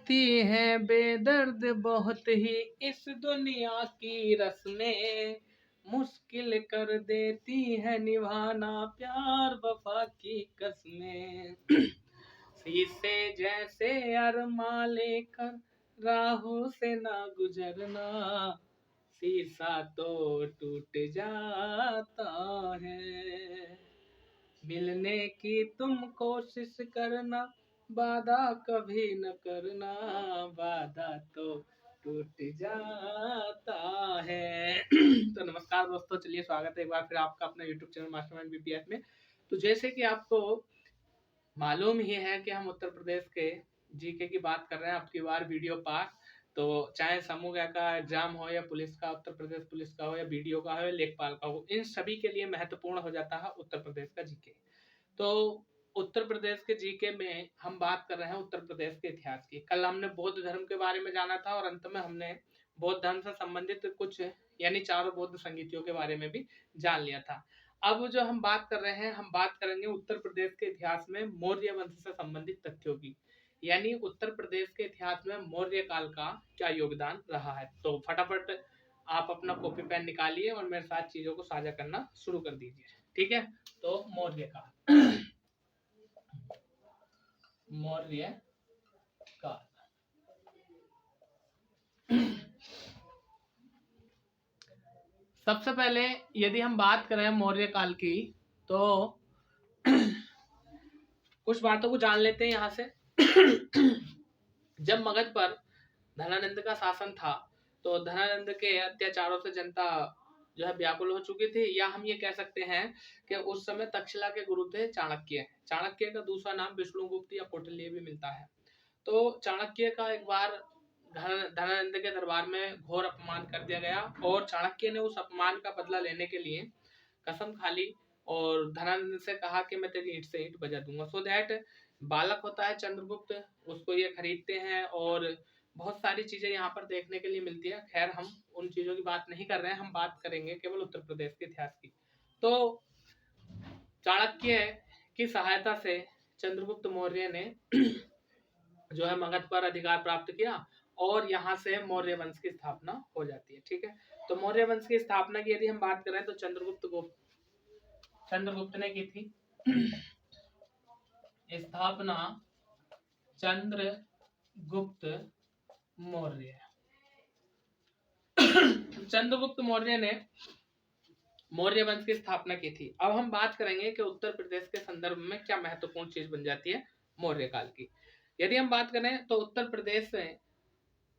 होती है बेदर्द बहुत ही इस दुनिया की रस्में, मुश्किल कर देती है निभाना प्यार वफा की कसमें। शीशे जैसे अरमा लेकर राहों से ना गुजरना, शीशा तो टूट जाता है। मिलने की तुम कोशिश करना, वादा कभी न करना, वादा तो टूट जाता है। तो नमस्कार दोस्तों, चलिए स्वागत है एक बार फिर आपका अपना यूट्यूब चैनल मास्टरमाइंड बीपीएस में। तो जैसे कि आपको मालूम ही है कि हम उत्तर प्रदेश के जीके की बात कर रहे हैं, आपकी बार वीडियो पार। तो चाहे समूह का एग्जाम हो या पुलिस का, उत्तर प्रदेश पुलिस का हो या बीडीओ का हो या लेखपाल का हो, इन सभी के लिए महत्वपूर्ण हो जाता है उत्तर प्रदेश का जीके। तो उत्तर प्रदेश के जीके में हम बात कर रहे हैं उत्तर प्रदेश के इतिहास की। कल हमने बौद्ध धर्म के बारे में जाना था और अंत में हमने बौद्ध धर्म से संबंधित कुछ यानी चारों बौद्ध संगीतियों के बारे में भी जान लिया था। अब जो हम बात कर रहे हैं, हम बात करेंगे उत्तर प्रदेश के इतिहास में मौर्य वंश से संबंधित तथ्यों की, यानी उत्तर प्रदेश के इतिहास में मौर्य काल का क्या योगदान रहा है। तो फटाफट आप अपना कॉपी पेन निकालिए और मेरे साथ चीजों को साझा करना शुरू कर दीजिए, ठीक है। तो मौर्य काल, मौर्य काल। सबसे पहले यदि हम बात करें मौर्य काल की, तो कुछ बातों को जान लेते हैं यहाँ से। जब मगध पर धनानंद का शासन था, तो धनानंद के अत्याचारों से जनता जो है व्याकुल हो चुकी थी, या हम ये कह सकते हैं कि उस समय तक्षशिला के गुरु थे चाणक्य। चाणक्य का दूसरा नाम विष्णुगुप्त या कौटिल्य भी मिलता है। तो चाणक्य का एक बार धनानंद के दरबार में घोर अपमान कर दिया गया और चाणक्य ने उस अपमान का बदला लेने के लिए कसम खा ली और धनानंद से कहा कि मैं तेरी ईंट से ईंट बजा दूंगा। सो दैट बालक होता है चंद्रगुप्त, उसको ये खरीदते हैं और बहुत सारी चीजें यहाँ पर देखने के लिए मिलती है। खैर हम उन चीजों की बात नहीं कर रहे हैं, हम बात करेंगे केवल उत्तर प्रदेश के इतिहास की। तो चाणक्य की सहायता से चंद्रगुप्त मौर्य ने जो है मगध पर अधिकार प्राप्त किया और यहाँ से मौर्य वंश की स्थापना हो जाती है, ठीक है। तो मौर्य वंश की स्थापना की यदि हम बात करें तो चंद्रगुप्त ने की थी स्थापना, चंद्रगुप्त मौर्य। चंद्रगुप्त मौर्य ने मौर्य वंश की स्थापना की थी। अब हम बात करेंगे कि उत्तर प्रदेश के संदर्भ में क्या महत्वपूर्ण चीज बन जाती है मौर्य काल की। यदि हम बात करें तो उत्तर प्रदेश में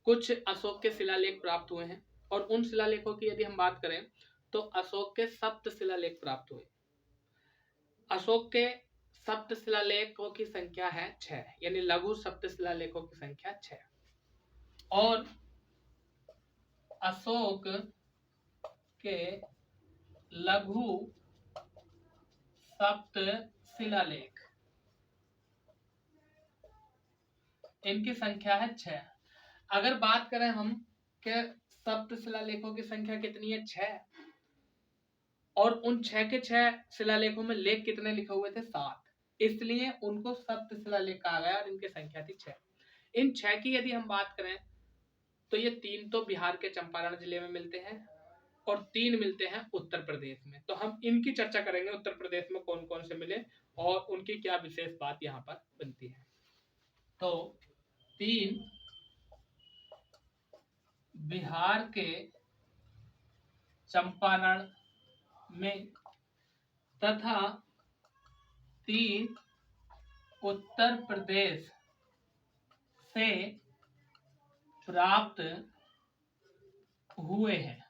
कुछ अशोक के शिलालेख प्राप्त हुए हैं और उन शिलालेखों की यदि हम बात करें तो अशोक के सप्त शिलालेख प्राप्त हुए। अशोक के सप्त शिलालेखों की संख्या है 6, यानी लघु सप्त शिलालेखों की संख्या 6। और अशोक के लघु सप्त शिलालेख, इनकी संख्या है 6। अगर बात करें हम के सप्त शिलालेखों की संख्या कितनी है 6, और उन 6 के 6 शिलालेखों में लेख कितने लिखे हुए थे 7, इसलिए उनको सप्त शिलालेख कहा गया और इनकी संख्या थी 6। इन 6 की यदि हम बात करें तो ये 3 तो बिहार के चंपारण जिले में मिलते हैं और 3 मिलते हैं उत्तर प्रदेश में। तो हम इनकी चर्चा करेंगे, उत्तर प्रदेश में कौन कौन से मिले और उनकी क्या विशेष बात यहाँ पर बनती है। तो 3 बिहार के चंपारण में तथा 3 उत्तर प्रदेश से प्राप्त हुए हैं,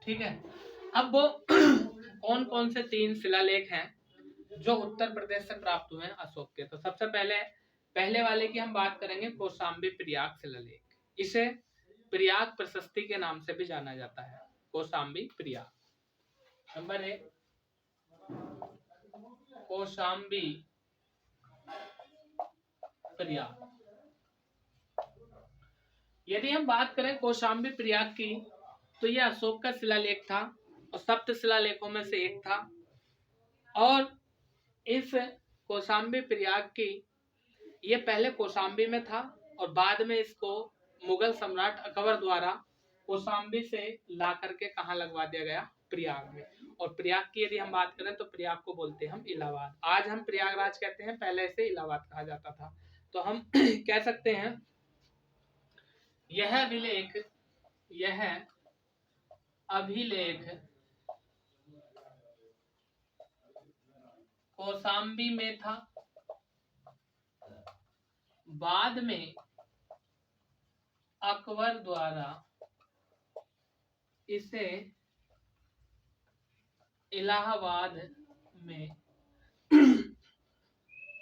ठीक है। अब वो कौन कौन से 3 शिलालेख हैं जो उत्तर प्रदेश से प्राप्त हुए हैं अशोक के। तो सबसे पहले वाले की हम बात करेंगे कौशाम्बी प्रयाग शिलालेख। इसे प्रयाग प्रशस्ति के नाम से भी जाना जाता है, कौशाम्बी प्रयाग। नंबर 1 कौशाम्बी प्रयाग। यदि हम बात करें कौशाम्बी प्रयाग की तो यह अशोक का शिलालेख था और सप्त शिलालेखों में से एक था। और इस कौशाम्बी प्रयाग की ये पहले कौशाम्बी में था और बाद में इसको मुगल सम्राट अकबर द्वारा कौशाम्बी से ला करके कहाँ लगवा दिया गया, प्रयाग में। और प्रयाग की यदि हम बात करें तो प्रयाग को बोलते हैं हम इलाहाबाद। आज हम प्रयागराज कहते हैं, पहले से इलाहाबाद कहा जाता था। तो हम कह सकते हैं यह अभिलेख कौशाम्बी में था, बाद में अकबर द्वारा इसे इलाहाबाद में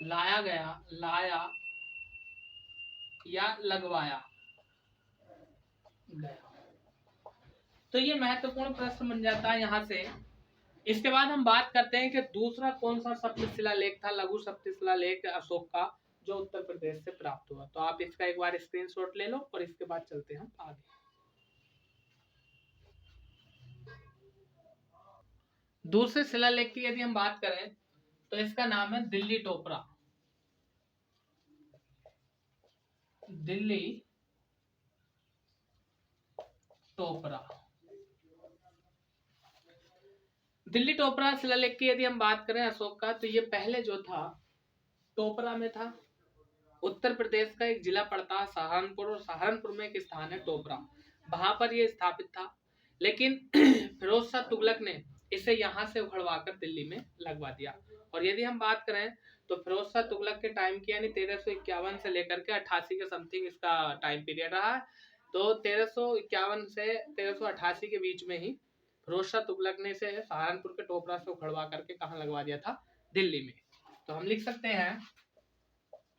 लाया या लगवाया गया। तो ये महत्वपूर्ण प्रश्न बन जाता है यहाँ से। इसके बाद हम बात करते हैं कि दूसरा कौन सा सप्त शिलालेख था, लघु सप्त शिलालेख अशोक का, जो उत्तर प्रदेश से प्राप्त हुआ। तो आप इसका एक बार स्क्रीनशॉट ले लो और इसके बाद चलते हैं हम आगे। दूसरे शिलालेख की यदि हम बात करें तो इसका नाम है दिल्ली टोपरा। दिल्ली टोपरा। दिल्ली टोपरा शिलालेख की यदि हम बात करें अशोक का, तो ये पहले जो था टोपरा में था। उत्तर प्रदेश का एक जिला पड़ता है सहारनपुर, और सहारनपुर में एक स्थान है टोपरा, वहां पर यह स्थापित था। लेकिन फिरोज शाह तुगलक ने इसे यहाँ से उखड़वा कर दिल्ली में लगवा दिया। और यदि हम बात करें तो फिरोज शाह तुगलक के टाइम की यानी 1351 से लेकर के 88 के समथिंग इसका टाइम पीरियड रहा है। तो 1351 से 1388 के बीच में ही फिरोज शाह तुगलक ने इसे सहारनपुर के टोपरा से उखड़वा करके कहाँ लगवा दिया था, दिल्ली में। तो हम लिख सकते हैं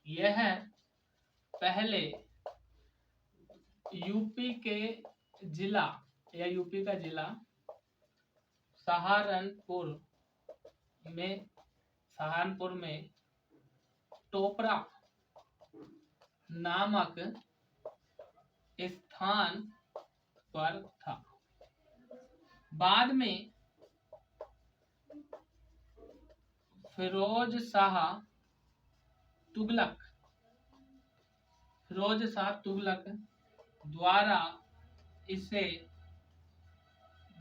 यह पहले यूपी के जिला या यूपी का जिला सहारनपुर में टोपरा नामक स्थान पर था। बाद में फिरोज शाह तुगलक द्वारा इसे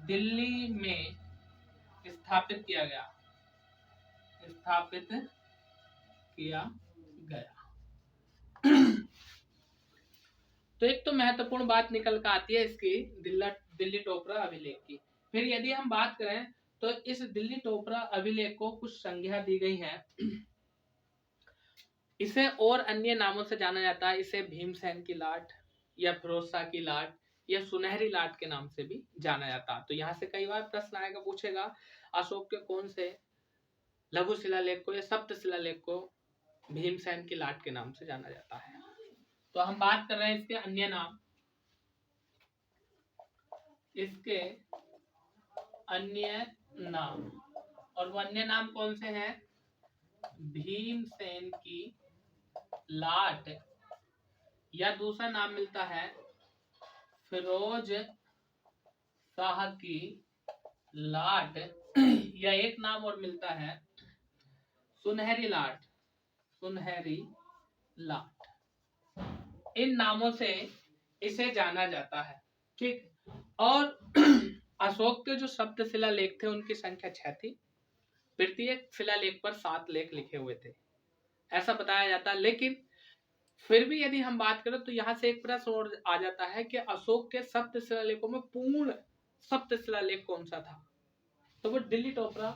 दिल्ली में स्थापित किया गया। तो एक तो महत्वपूर्ण बात निकल कर आती है इसकी दिल्ली टोपरा अभिलेख की। फिर यदि हम बात करें तो इस दिल्ली टोपरा अभिलेख को कुछ संज्ञा दी गई है। इसे और अन्य नामों से जाना जाता है। इसे भीमसेन की लाट या फिरोज शाह की लाट या सुनहरी लाट के नाम से भी जाना जाता है। तो यहाँ से कई बार प्रश्न आएगा, पूछेगा अशोक के कौन से लघु शिलालेख को या सप्त शिलालेख को भीमसेन की लाट के नाम से जाना जाता है। तो हम बात कर रहे हैं इसके अन्य नाम। और वो अन्य नाम कौन से हैं? भीमसेन की लाट, या दूसरा नाम मिलता है फिरोज शाह की लाट, या एक नाम और मिलता है सुनहरी लाट। इन नामों से इसे जाना जाता है। ठीक। और अशोक के जो सप्त शिलालेख थे उनकी संख्या 6 थी। प्रत्येक शिलालेख पर 7 लेख लिखे हुए थे, ऐसा बताया जाता है। लेकिन फिर भी यदि हम बात करें तो यहाँ से एक प्रश्न और आ जाता है कि अशोक के सप्त शिलालेखों में पूर्ण सप्त शिलालेख कौन सा था? तो वो दिल्ली टोपरा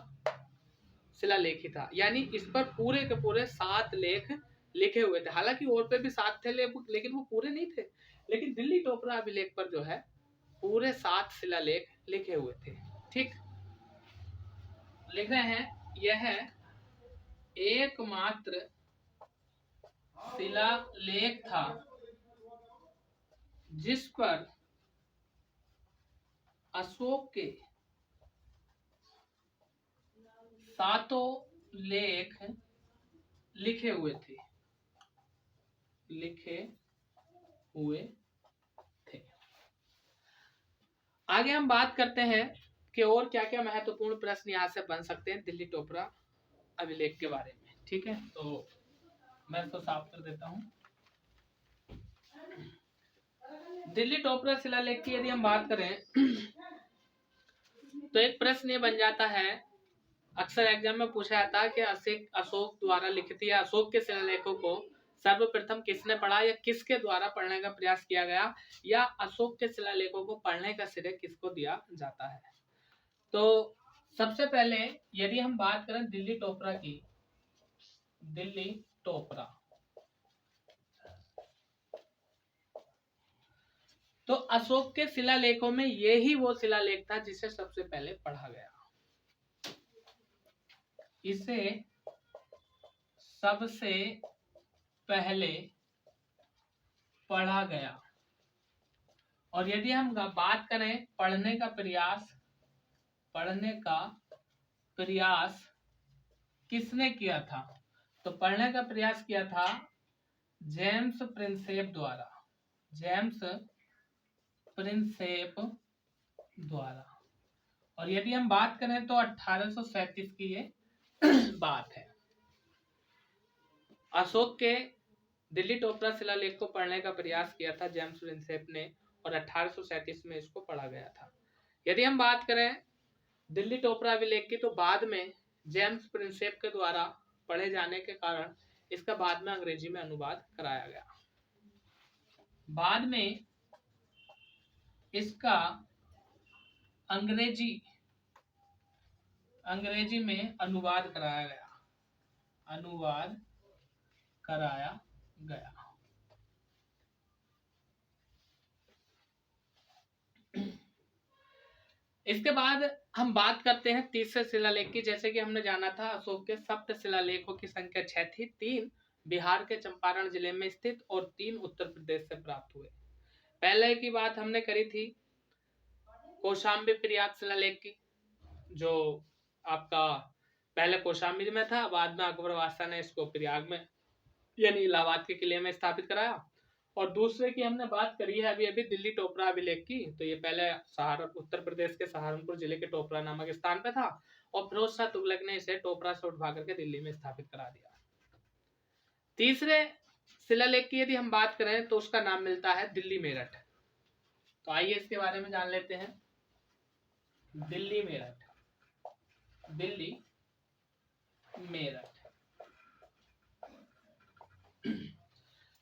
शिलालेख ही था। यानी इस पर पूरे के पूरे 7 लेख लिखे हुए थे। हालांकि और पे भी 7 थे लेकिन वो पूरे नहीं थे। लेकिन दिल्ली टोपरा अभिलेख पर जो है पूरे 7 शिलालेख लिखे हुए थे। ठीक, लिख रहे हैं यह एकमात्र शिलालेख था जिस पर अशोक के 7 लेख लिखे हुए थे। आगे हम बात करते हैं कि और क्या क्या महत्वपूर्ण प्रश्न यहाँ से बन सकते हैं दिल्ली टोपरा अभिलेख के बारे में। ठीक है, तो मैं इसको साफ कर देता हूँ। दिल्ली टोपरा शिलालेख की यदि हम बात करें तो एक प्रश्न ये बन जाता है, अक्सर एग्जाम में पूछा जाता है कि अशोक द्वारा लिखित या अशोक के शिलालेखों को सर्वप्रथम किसने पढ़ा या किसके द्वारा पढ़ने का प्रयास किया गया, या अशोक के शिलालेखों को पढ़ने का श्रेय किसको दिया जाता है। तो सबसे पहले यदि हम बात करें दिल्ली टोपरा की, दिल्ली टोपरा, तो अशोक के शिलालेखों में यही वो शिलालेख था जिसे सबसे पहले पढ़ा गया। इसे सबसे पहले पढ़ा गया। और यदि हम बात करें पढ़ने का प्रयास किसने किया था, तो पढ़ने का प्रयास किया था जेम्स प्रिंसेप द्वारा, जेम्स प्रिंसेप द्वारा। और यदि हम बात करें तो 1837 की ये बात है। अशोक के दिल्ली टोपरा शिलालेख को पढ़ने का प्रयास किया था जेम्स प्रिंसेप ने और 1837 में इसको पढ़ा गया था। यदि हम बात करें दिल्ली टोपरा अभिलेख की, तो बाद में जेम्स प्रिंसेप के द्वारा पढ़े जाने के कारण इसका बाद में अंग्रेजी में अनुवाद कराया गया। बाद में इसका अंग्रेजी में अनुवाद कराया गया। इसके बाद हम बात करते हैं तीसरे शिलालेख की। जैसे कि हमने जाना था अशोक के सप्त शिलालेखों की संख्या 6 थी, 3 बिहार के चंपारण जिले में स्थित और 3 उत्तर प्रदेश से प्राप्त हुए। पहले की बात हमने करी थी कौशाम्बी प्रयाग शिलालेख की, जो आपका पहले कौशाम्बी में था, बाद में अकबर बादशाह ने इसको प्रयाग में यानी इलाहाबाद के किले में स्थापित कराया। और दूसरे की हमने बात करी है अभी दिल्ली टोपरा अभिलेख की, तो ये पहले उत्तर प्रदेश के सहारनपुर जिले के टोपरा नामक स्थान पे था और फिरोज शाह तुगलक ने इसे टोपरा से उठवा करके दिल्ली में स्थापित करा दिया। तीसरे शिलालेख की यदि हम बात करें तो उसका नाम मिलता है दिल्ली मेरठ। तो आइए इसके बारे में जान लेते हैं। दिल्ली मेरठ।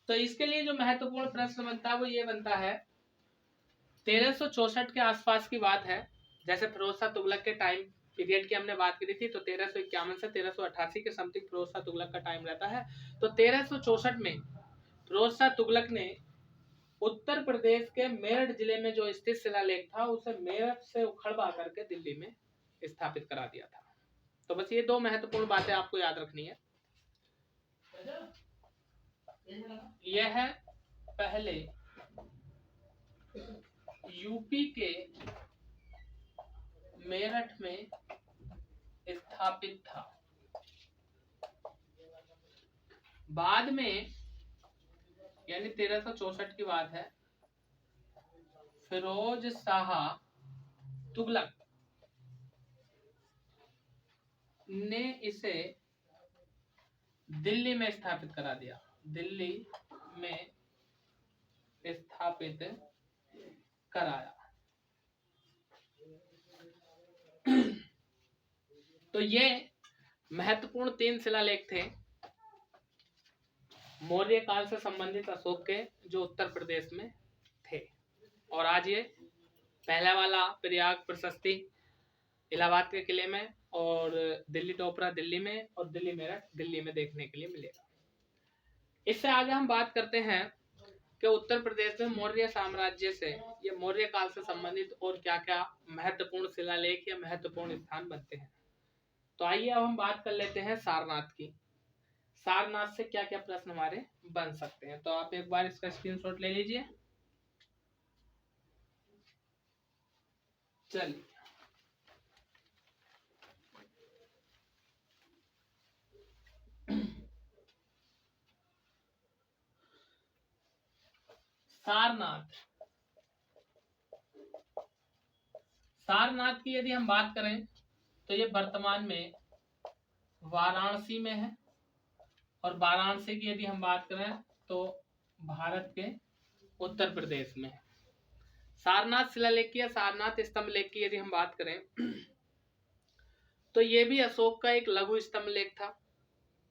तो इसके लिए जो महत्वपूर्ण प्रश्न बनता है वो ये बनता है, 1364 के आसपास की बात है। जैसे फिरोज शाह तुगलक के टाइम पीरियड की हमने बात करी थी, तो 1351 से 1388 के समथिंग फिरोज शाह तुगलक का टाइम रहता है। तो 1364 में फिरोज शाह तुगलक ने उत्तर प्रदेश के मेरठ जिले में जो स्थित शिलालेख था उसे मेरठ से उखड़वा करके दिल्ली में स्थापित करा दिया था। तो बस ये 2 महत्वपूर्ण बातें आपको याद रखनी है। यह है पहले यूपी के मेरठ में स्थापित था। बाद में यानी 1364 की बात है, फिरोज शाह तुगलक ने इसे दिल्ली में स्थापित करा दिया, दिल्ली में स्थापित कराया। तो ये महत्वपूर्ण 3 शिलालेख थे मौर्य काल से संबंधित अशोक के, जो उत्तर प्रदेश में थे। और आज ये पहला वाला प्रयाग प्रशस्ति इलाहाबाद के किले में, और दिल्ली टोपरा दिल्ली में, और दिल्ली मेरठ दिल्ली में देखने के लिए मिलेगा। इससे आगे हम बात करते हैं कि उत्तर प्रदेश में मौर्य साम्राज्य से या मौर्य काल से संबंधित और क्या क्या महत्वपूर्ण शिलालेख या महत्वपूर्ण स्थान बनते हैं। तो आइए अब हम बात कर लेते हैं सारनाथ की। सारनाथ से क्या क्या प्रश्न हमारे बन सकते हैं, तो आप एक बार इसका स्क्रीनशॉट ले लीजिए। चलिए, सारनाथ की यदि हम बात करें तो ये वर्तमान में वाराणसी में है। और वाराणसी की यदि हम बात करें तो भारत के उत्तर प्रदेश में। सारनाथ शिलालेख की या सारनाथ स्तंभ लेख की यदि हम बात करें तो ये भी अशोक का एक लघु स्तंभ लेख था।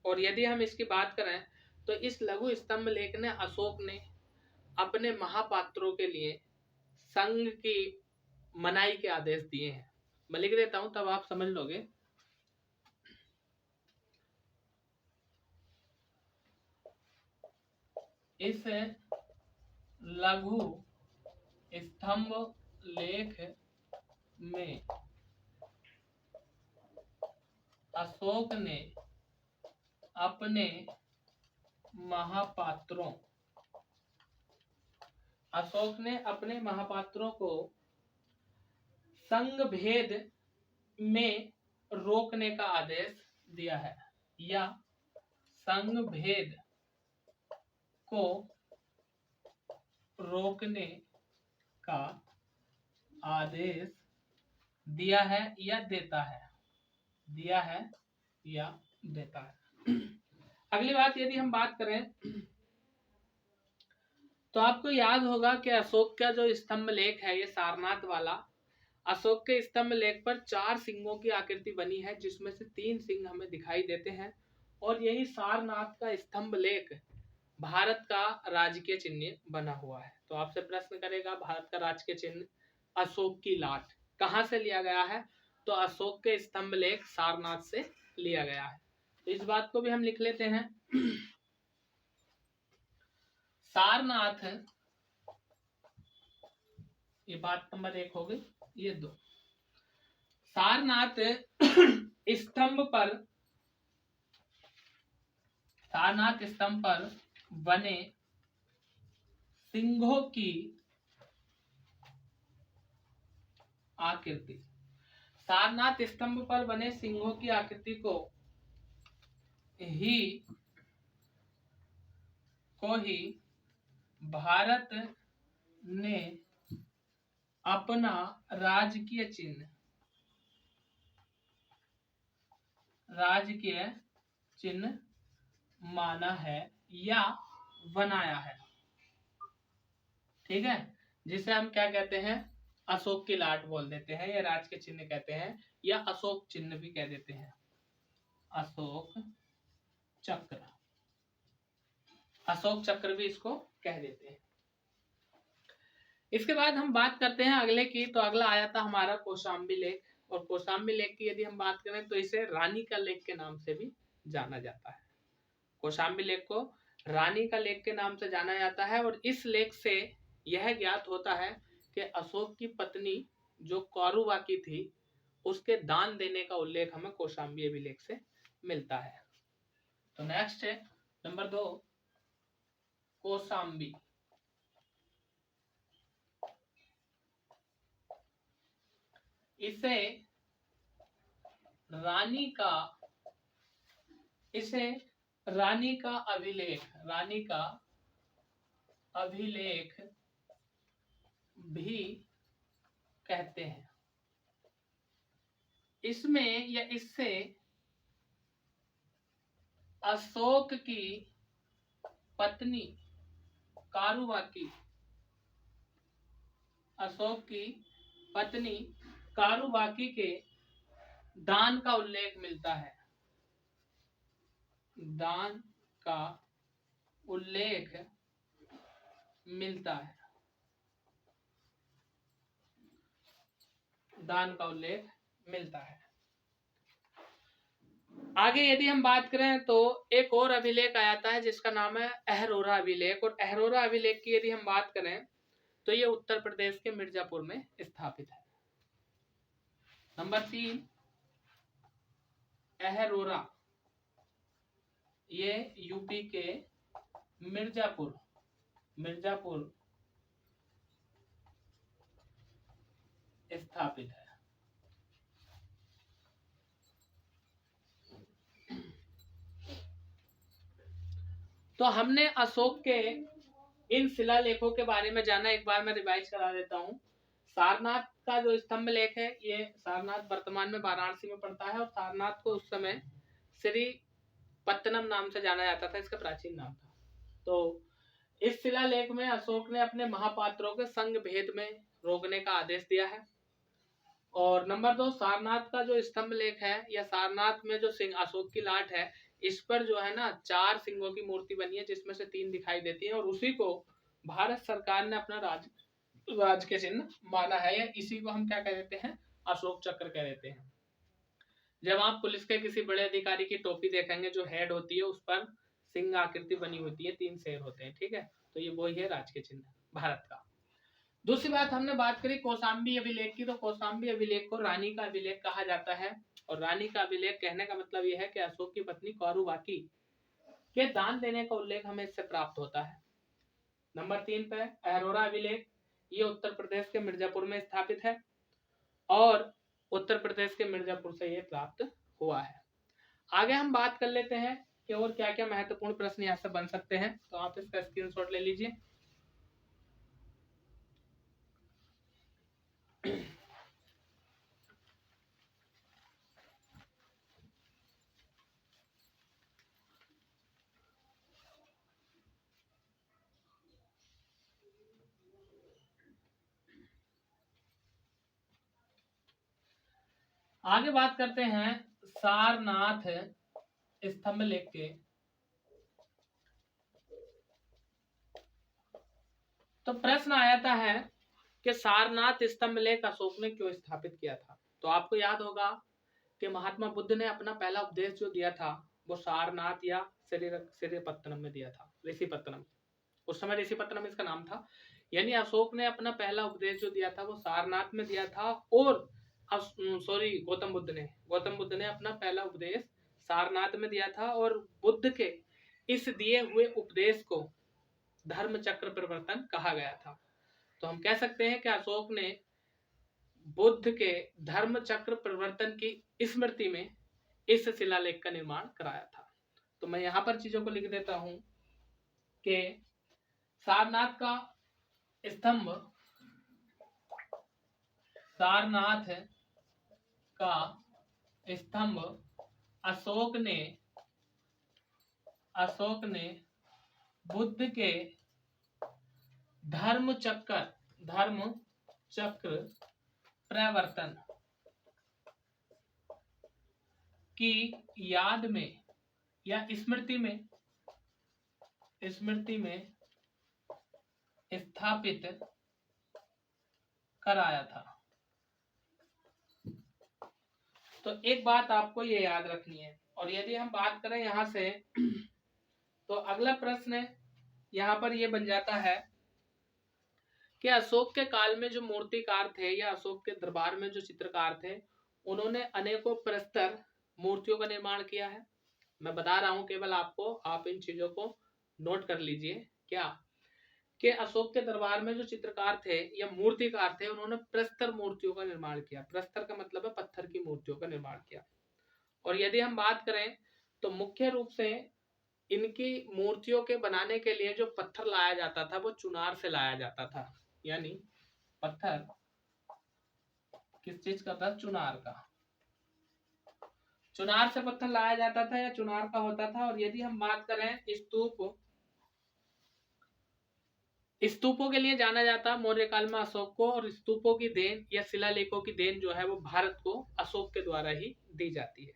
और यदि हम इसकी बात करें तो इस लघु स्तंभ लेख ने अशोक ने अपने महापात्रों के लिए संघ की मनाई के आदेश दिए हैं। मैं लिख देता हूं तब आप समझ लोगे। इस लघु स्तंभ लेख में अशोक ने अपने महापात्रों को संघ भेद में रोकने का आदेश दिया है या संघ भेद को रोकने का आदेश दिया है या देता है, दिया है या देता है। अगली बात यदि हम बात करें तो आपको याद होगा कि अशोक का जो स्तंभ लेख है ये सारनाथ वाला, अशोक के स्तंभ लेख पर 4 सिंहों की आकृति बनी है जिसमें से 3 सिंह हमें दिखाई देते हैं। और यही सारनाथ का स्तंभ लेख भारत का राजकीय चिन्ह बना हुआ है। तो आपसे प्रश्न करेगा भारत का राजकीय चिन्ह अशोक की लाट कहां से लिया गया है, तो अशोक के स्तंभ लेख सारनाथ से लिया गया है। तो इस बात को भी हम लिख लेते हैं। सारनाथ, ये बात नंबर 1 हो गई। ये 2 सारनाथ स्तंभ पर बने सिंहों की आकृति, सारनाथ स्तंभ पर बने सिंहों की आकृति को ही भारत ने अपना राजकीय चिन्ह माना है या बनाया है। ठीक है, जिसे हम क्या कहते हैं, अशोक की लाट बोल देते हैं या राजकीय चिन्ह कहते हैं या अशोक चिन्ह भी कह देते हैं, अशोक चक्र, अशोक चक्र भी इसको कह देते हैं। इसके बाद हम बात करते हैं अगले की। तो अगला आया था हमारा कौशाम्बी लेख, और कौशाम्बी लेख की यदि हम बात करें तो इसे रानी का लेख के नाम से भी जाना जाता है। कौशाम्बी लेख को रानी का लेख के नाम से जाना जाता है। और इस लेख से यह ज्ञात होता है कि अशोक की पत्नी जो कारुबाकी थी उसके दान देने का उल्लेख हमें कौशाम्बी अभिलेख से मिलता है। तो नेक्स्ट है नंबर 2 कौशाम्बी। इसे रानी का अभिलेख भी कहते हैं। इसमें या इससे अशोक की पत्नी कारुबाकी के दान का उल्लेख मिलता है, दान का उल्लेख मिलता है, दान का उल्लेख मिलता है। आगे यदि हम बात करें तो एक और अभिलेख आता है जिसका नाम है अहरोरा अभिलेख। और अहरोरा अभिलेख की यदि हम बात करें तो ये उत्तर प्रदेश के मिर्जापुर में स्थापित है। नंबर 3 अहरोरा, ये यूपी के मिर्जापुर स्थापित है। तो हमने अशोक के इन शिलालेखों के बारे में जाना, एक बार मैं रिवाइज करा देता हूँ। सारनाथ का जो स्तंभ लेख है ये सारनाथ वर्तमान में वाराणसी में पड़ता है और सारनाथ को उस समय श्री पत्तनम नाम से जाना जाता था, इसका प्राचीन नाम था। तो इस शिलालेख में अशोक ने अपने महापात्रों के संग भेद में रोकने का आदेश दिया है। और नंबर 2, सारनाथ का जो स्तंभ लेख है या सारनाथ में जो सिंह अशोक की लाट है, इस पर जो है ना 4 सिंहों की मूर्ति बनी है, जिसमें से 3 दिखाई देती है, और उसी को भारत सरकार ने अपना राज के चिन्ह माना है, या इसी को हम क्या कह देते हैं, अशोक चक्र कह देते हैं। जब आप पुलिस के किसी बड़े अधिकारी की टोपी देखेंगे, जो हेड होती है उस पर सिंह आकृति बनी होती है, 3 शेर होते हैं, ठीक है। तो ये वही है राज के चिन्ह भारत का। दूसरी बात, हमने बात करी कौशाम्बी अभिलेख की, तो कौशाम्बी अभिलेख को रानी का अभिलेख कहा जाता है। और रानी का अभिलेख कहने का मतलब यह है कि अशोक की पत्नी कौरवाकी के दान देने का उल्लेख हमें इससे प्राप्त होता है। नंबर 3 पे अहरोरा अभिलेख, ये उत्तर प्रदेश के मिर्जापुर में स्थापित है और उत्तर प्रदेश के मिर्जापुर से ये प्राप्त हुआ है। आगे हम बात कर लेते हैं कि और क्या क्या महत्वपूर्ण प्रश्न यहाँ से बन सकते हैं, तो आप इसका स्क्रीनशॉट ले लीजिए। आगे बात करते हैं सारनाथ स्तंभ लेख के। तो प्रश्न आया है कि सारनाथ स्तंभ लेख अशोक ने क्यों स्थापित किया था। तो आपको याद होगा कि महात्मा बुद्ध ने अपना पहला उपदेश जो दिया था वो सारनाथ या श्रीपत्तनम में दिया था, ऋषिपत्तनम। उस समय ऋषिपत्तनम इसका नाम था। यानी अशोक ने अपना पहला उपदेश जो दिया था वो सारनाथ में दिया था, और गौतम बुद्ध ने अपना पहला उपदेश सारनाथ में दिया था। और बुद्ध के इस दिए हुए उपदेश को धर्म चक्र प्रवर्तन कहा गया था। तो हम कह सकते हैं कि अशोक ने बुद्ध के धर्म चक्र प्रवर्तन की स्मृति में इस शिलालेख का निर्माण कराया था। तो मैं यहां पर चीजों को लिख देता हूं कि सारनाथ का स्तंभ, सारनाथ का स्तंभ अशोक ने बुद्ध के धर्म चक्र प्रवर्तन की याद में या स्मृति में स्थापित कराया था। तो एक बात आपको ये याद रखनी है। और यदि हम बात करें यहां से, तो अगला प्रश्न यहां पर ये बन जाता है कि अशोक के काल में जो मूर्तिकार थे या अशोक के दरबार में जो चित्रकार थे, उन्होंने अनेकों प्रस्तर मूर्तियों का निर्माण किया है। मैं बता रहा हूं केवल आपको, आप इन चीजों को नोट कर लीजिए। क्या कि अशोक के दरबार में जो चित्रकार थे या मूर्तिकार थे, उन्होंने प्रस्तर मूर्तियों का निर्माण किया। प्रस्तर का मतलब है पत्थर की मूर्तियों का निर्माण किया। और यदि हम बात करें तो मुख्य रूप से इनकी मूर्तियों के बनाने के लिए जो पत्थर लाया जाता था वो चुनार से लाया जाता था। यानी पत्थर किस चीज का था? चुनार का। चुनार से पत्थर लाया जाता था या चुनार का होता था। और यदि हम बात करें स्तूपों के लिए जाना जाता मौर्य काल में अशोक को, और स्तूपों की देन या शिलालेखों की देन जो है वो भारत को अशोक के द्वारा ही दी जाती है।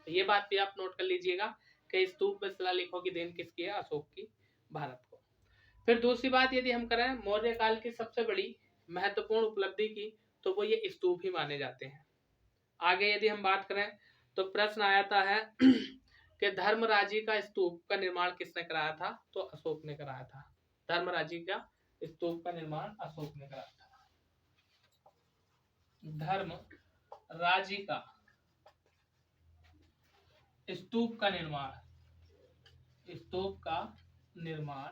तो ये बात भी आप नोट कर लीजिएगा कि स्तूप व शिलालेखों की देन किसकी है? अशोक की, भारत को। फिर दूसरी बात यदि हम करें मौर्य काल की सबसे बड़ी महत्वपूर्ण उपलब्धि की, तो वो ये स्तूप ही माने जाते हैं। आगे यदि हम बात करें तो प्रश्न आया है कि धर्मराजी का स्तूप का निर्माण किसने कराया था? तो अशोक ने कराया था। धर्मराजी का स्तूप का निर्माण अशोक ने कराया था। धर्मराजी का स्तूप का निर्माण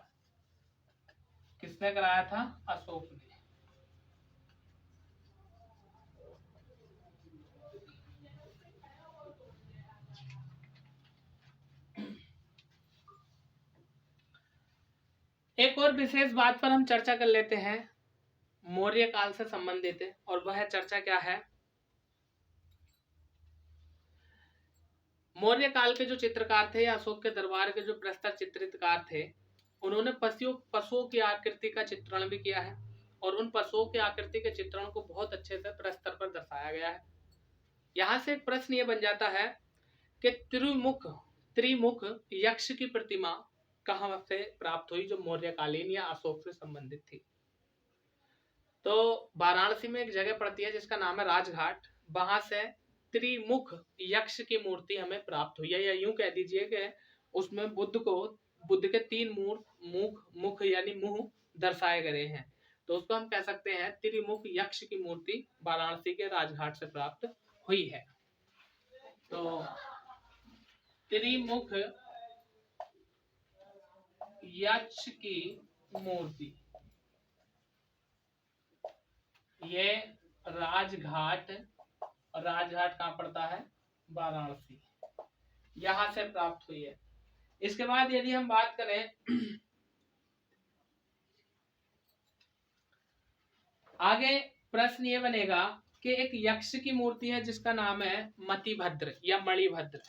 किसने कराया था? अशोक ने। एक और विशेष बात पर हम चर्चा कर लेते हैं मौर्य काल से संबंधित, और वह चर्चा क्या है? मौर्य काल के जो चित्रकार थे या अशोक के दरबार के जो प्रस्तर चित्रितकार थे, उन्होंने पशुओं की आकृति का चित्रण भी किया है और उन पशुओं की आकृति के चित्रण को बहुत अच्छे से प्रस्तर पर दर्शाया गया है। यहाँ से एक प्रश्न ये बन जाता है कि त्रिमुख यक्ष की प्रतिमा कहाँ से प्राप्त हुई, जो मौर्यकालीन या अशोक से संबंधित थी। तो वाराणसी में एक जगह पड़ती है जिसका नाम है राजघाट, वहां से त्रिमुख यक्ष की मूर्ति हमें प्राप्त हुई है, या यूं कह दीजिए कि उसमें बुद्ध के 3 मुख यानी मुंह दर्शाए गए हैं। तो उसको हम कह सकते हैं त्रिमुख यक्ष की मूर्ति वाराणसी के राजघाट से प्राप्त हुई है। तो त्रिमुख यक्ष की मूर्ति ये राजघाट कहाँ पड़ता है? वाराणसी, यहां से प्राप्त हुई है। इसके बाद यदि हम बात करें आगे, प्रश्न ये बनेगा कि एक यक्ष की मूर्ति है जिसका नाम है मतिभद्र या मणिभद्र।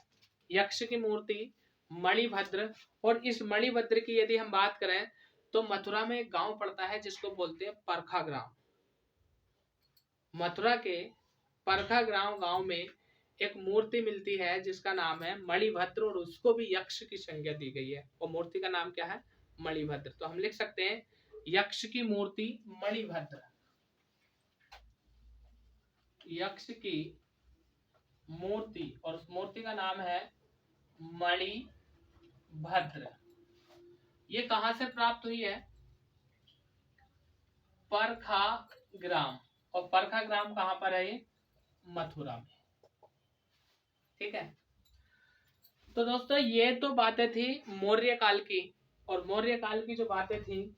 यक्ष की मूर्ति मणिभद्र, और इस मणिभद्र की यदि हम बात करें तो मथुरा में एक गांव पड़ता है जिसको बोलते हैं परखा ग्राम। मथुरा के परखा गांव में एक मूर्ति मिलती है जिसका नाम है मणिभद्र, और उसको भी यक्ष की संज्ञा दी गई है, और मूर्ति का नाम क्या है? मणिभद्र। तो हम लिख सकते हैं यक्ष की मूर्ति मणिभद्र, यक्ष की मूर्ति, और उस मूर्ति का नाम है मणिभद्र। ये कहां से प्राप्त हुई है? परखा ग्राम, और परखा ग्राम कहां पर है? ये मथुरा में। ठीक है, तो दोस्तों ये तो बातें थी मौर्य काल की, और मौर्य काल की जो बातें थी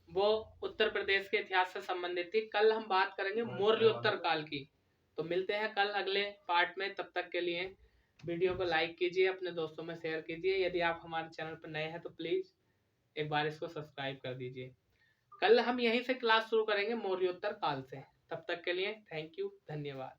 वो उत्तर प्रदेश के इतिहास से संबंधित थी। कल हम बात करेंगे मौर्योत्तर काल की। तो मिलते हैं कल अगले पार्ट में, तब तक के लिए वीडियो को लाइक कीजिए, अपने दोस्तों में शेयर कीजिए। यदि आप हमारे चैनल पर नए हैं तो प्लीज एक बार इसको सब्सक्राइब कर दीजिए। कल हम यहीं से क्लास शुरू करेंगे मौर्योत्तर काल से। तब तक के लिए थैंक यू, धन्यवाद।